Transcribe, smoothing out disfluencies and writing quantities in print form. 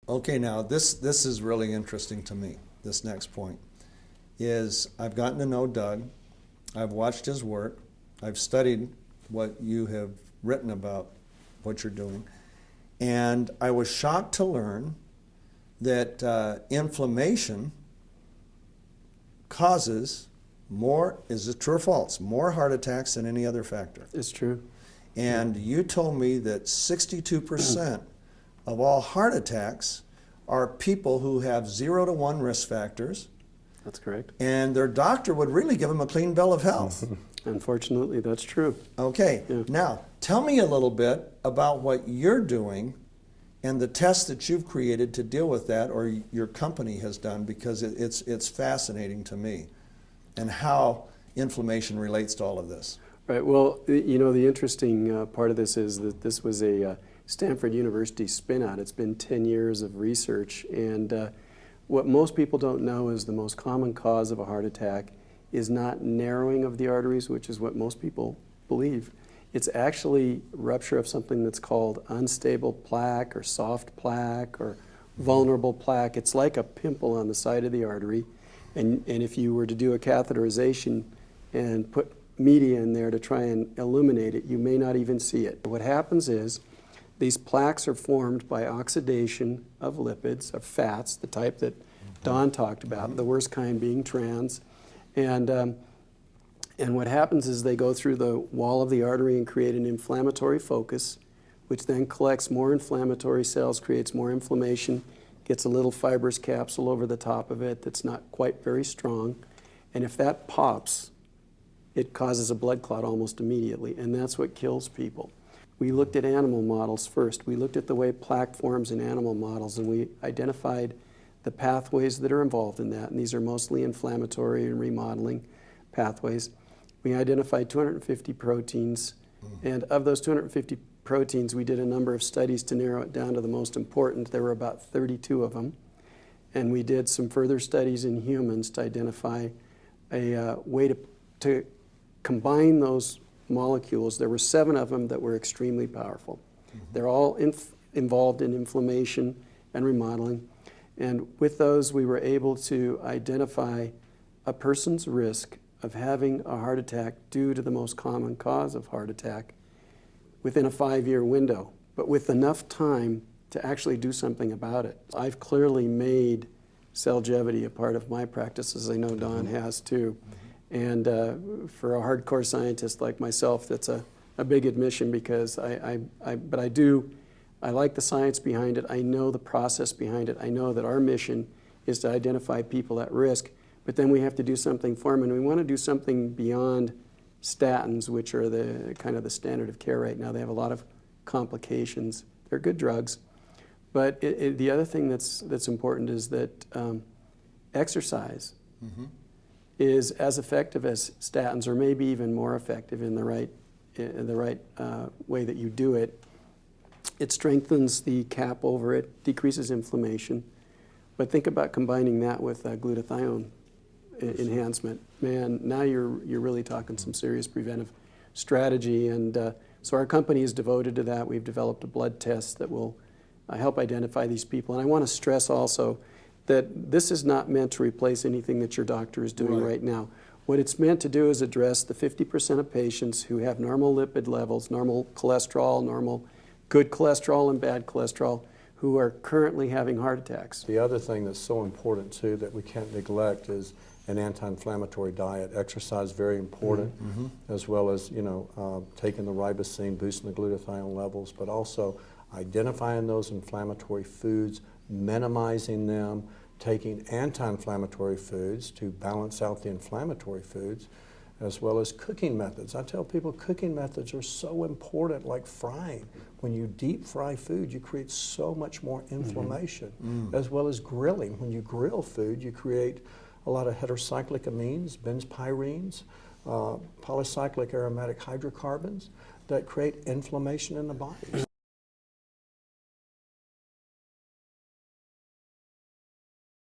Okay, now this is really interesting to me. This next point is I've gotten to know Doug. I've watched his work. I've studied what you have written about what you're doing. And I was shocked to learn that inflammation causes more, is it true or false, more heart attacks than any other factor. It's true. And you told me that 62% of all heart attacks are people who have 0 to 1 risk factors. That's correct. And their doctor would really give them a clean bill of health. Unfortunately, that's true. Okay, Yeah. Now tell me a little bit about what you're doing and the tests that you've created to deal with that, or your company has done, because it's fascinating to me, and how inflammation relates to all of this. Right. Well, you know, the interesting part of this is that this was a Stanford University spin-out. It's been 10 years of research, and what most people don't know is the most common cause of a heart attack is not narrowing of the arteries, which is what most people believe. It's actually rupture of something that's called unstable plaque or soft plaque or vulnerable plaque. It's like a pimple on the side of the artery, and if you were to do a catheterization and put media in there to try and illuminate it, you may not even see it. What happens is these plaques are formed by oxidation of lipids, of fats, the type that Don talked about, the worst kind being trans. And what happens is they go through the wall of the artery and create an inflammatory focus, which then collects more inflammatory cells, creates more inflammation, gets a little fibrous capsule over the top of it that's not quite very strong. And if that pops, it causes a blood clot almost immediately, and that's what kills people. We looked at animal models first. We looked at the way plaque forms in animal models, and we identified the pathways that are involved in that, and these are mostly inflammatory and remodeling pathways. We identified 250 proteins, and of those 250 proteins, we did a number of studies to narrow it down to the most important. There were about 32 of them, and we did some further studies in humans to identify a way to combine those molecules. There were 7 of them that were extremely powerful. They're all involved in inflammation and remodeling. And with those, we were able to identify a person's risk of having a heart attack due to the most common cause of heart attack within a 5-year window, but with enough time to actually do something about it. I've clearly made cellgevity a part of my practice, as I know Don has too. And for a hardcore scientist like myself, that's a big admission, because I like the science behind it. I know the process behind it. I know that our mission is to identify people at risk, but then we have to do something for them, and we want to do something beyond statins, which are the kind of the standard of care right now. They have a lot of complications. They're good drugs, but the other thing that's important is that exercise is as effective as statins, or maybe even more effective in the right way that you do it. It strengthens the cap over it, decreases inflammation. But think about combining that with glutathione enhancement. Man, now you're really talking some serious preventive strategy. And so our company is devoted to that. We've developed a blood test that will help identify these people. And I want to stress also that this is not meant to replace anything that your doctor is doing right now. What it's meant to do is address the 50% of patients who have normal lipid levels, normal cholesterol, normal good cholesterol and bad cholesterol, who are currently having heart attacks. The other thing that's so important too that we can't neglect is an anti-inflammatory diet. Exercise very important, as well as taking the ribosine, boosting the glutathione levels, but also identifying those inflammatory foods, minimizing them, taking anti-inflammatory foods to balance out the inflammatory foods, as well as cooking methods. I tell people cooking methods are so important, like frying. When you deep fry food, you create so much more inflammation, as well as grilling. When you grill food, you create a lot of heterocyclic amines, benzpyrenes, polycyclic aromatic hydrocarbons that create inflammation in the body.